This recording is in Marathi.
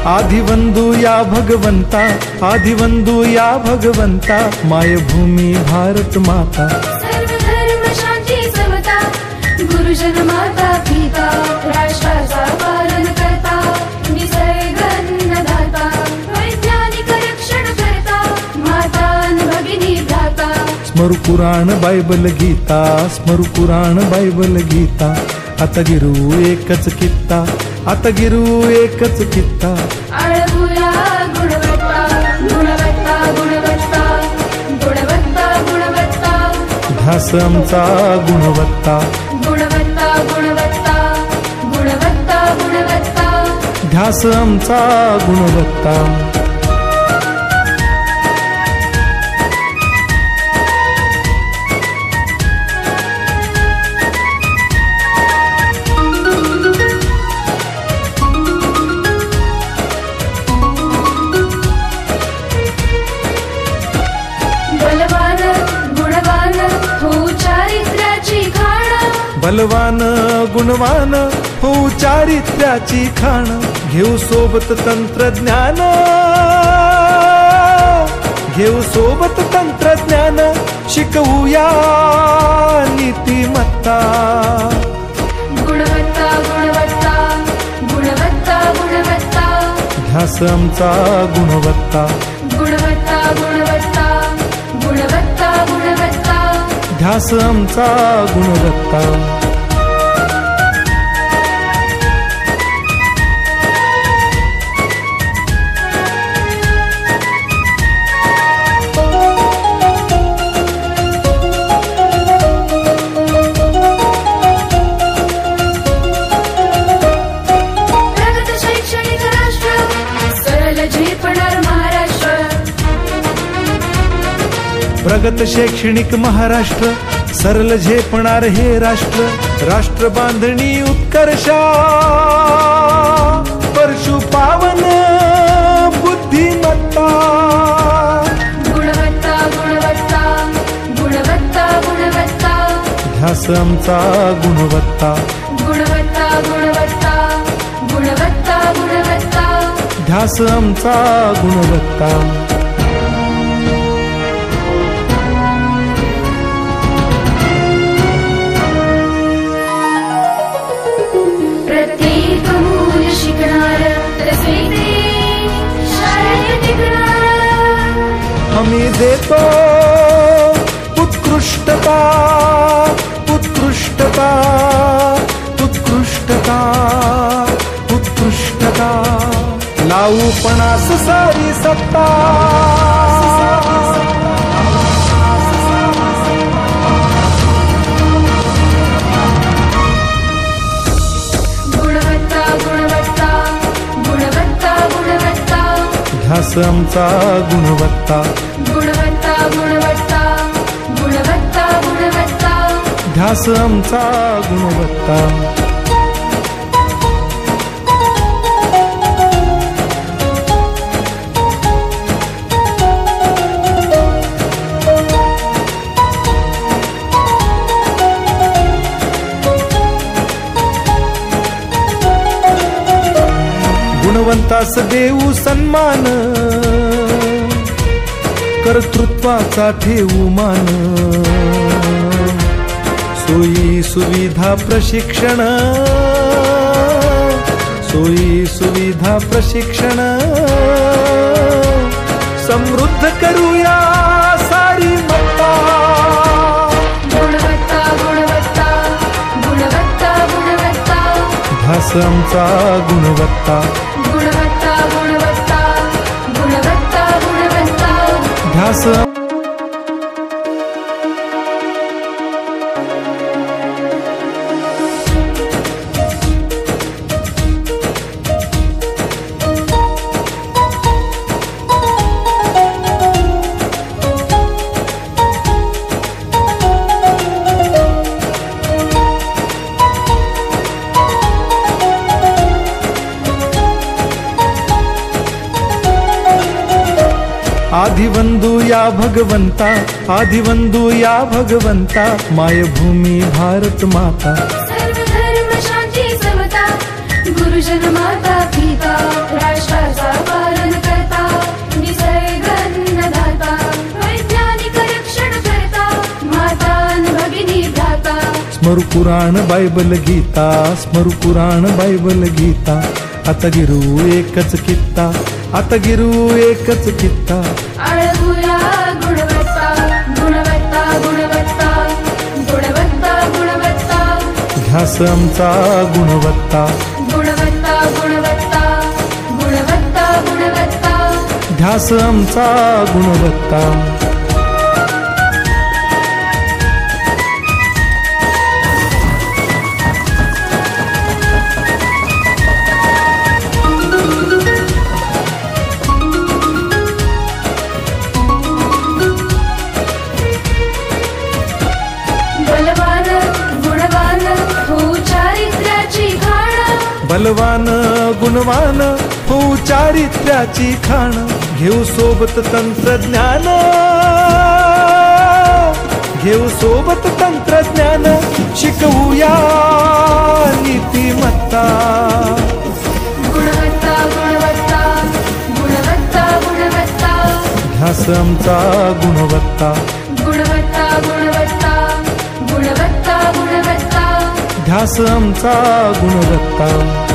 आदिवंदू या भगवंता, आदिवंदू या भगवंता, मायभूमी भारत माता। सर्व धर्म शांती समता, गुरुजन माता पिता, राष्ट्राचा पालन करता, निसर्ग अन्नदाता, वैज्ञानिक रक्षण करता, माता भगिनी भ्राता। स्मरू पुराण बायबल गीता, स्मरू पुराण बायबल गीता, आता गिरू एकच कित्ता, आता गिरू एकच कित्ता। आळवूया गुणवत्ता, गुणवत्ता, गुणवत्ता, गुणवत्ता, गुणवत्ता, ध्यास आमचा गुणवत्ता, गुणवत्ता, गुणवत्ता, गुणवत्ता, गुणवत्ता, ध्यास आमचा गुणवत्ता। बलवान गुणवान हो चारित्र्याची खाण, बलवान गुणवान हो चारित्र्याची खाण, घेऊ सोबत तंत्रज्ञान, घेऊ सोबत तंत्रज्ञान, शिकवूया नीतिमत्ता। गुणवत्ता, गुणवत्ता, गुणवत्ता, गुणवत्ता, ध्यास आमचा गुणवत्ता, गुणवत्ता, गुणवत्ता, गुणवत्ता, गुणवत्ता, ध्यास आमचा गुणवत्ता। प्रगत शैक्षणिक राष्ट्र, सरल झेपणार महाराष्ट्र। प्रगत शैक्षणिक महाराष्ट्र, सरल झेपणार हे राष्ट्र, राष्ट्र बांधणी उत्कर्षा, परशु पावन बुद्धिमत्ता। गुणवत्ता, गुणवत्ता, गुणवत्ता, गुणवत्ता, ध्यास आमचा गुणवत्ता, गुणवत्ता, गुणवत्ता, गुणवत्ता, गुणवत्ता, ध्यास आमचा गुणवत्ता। प्रत्येक मूल शिकणार, तसे ते शाळेत टिकणार। हमी देतो उत्कृष्टता, उत्कृष्टता, उत्कृष्टता, उत्कृष्टता, लावू पणास सारी सत्ता। गुणवत्ता, गुणवत्ता, गुणवत्ता, गुणवत्ता, ध्यास आमचा गुणवत्ता, गुणवत्ता, गुणवत्ता, गुणवत्ता, गुणवत्ता, ध्यास आमचा गुणवत्ता। गुणवंतास देऊ सन्मान, कर्तृत्वाचा ठेवू मान, सोयी सुविधा प्रशिक्षण, सोयी सुविधा प्रशिक्षण, समृद्ध करूया सारी मत्ता। गुणवत्ता, गुणवत्ता, गुणवत्ता, गुणवत्ता, ध्यास आमचा गुणवत्ता, गुणवत्ता, गुणवत्ता, गुणवत्ता, गुणवत्ता, ध्यास आदिवंदू या भगवंता, आदिवंदू या भगवंता, मायभूमी भारत माता। सर्व धर्म शांती समता, गुरुजन माता पिता, राष्ट्राचा स्मरू पुराण बायबल गीता, स्मरू पुराण बायबल गीता. आता गिरू एकच कित्ता, आता गिरू एकच कित्ता. अळगुया गुणवत्ता गुणवत्ता गुणवत्ता गुणवत्ता गुणवत्ता. ध्यास आमचा गुणवत्ता, गुणवत्ता गुणवत्ता गुणवत्ता गुणवत्ता. ध्यास आमचा गुणवत्ता. बलवान गुणवान हो चारित्र्याची खाण. बलवान गुणवान हो चारित्र्याची खाण. घेऊ सोबत तंत्रज्ञान, घेऊ सोबत तंत्रज्ञान. शिकवूया नीतिमत्ता. गुणवत्ता गुणवत्ता गुणवत्ता गुणवत्ता. ध्यास आमचा गुणवत्ता, गुणवत्ता गुणवत्ता गुणवत्ता गुणवत्ता. ध्यास आमचा गुणवत्ता.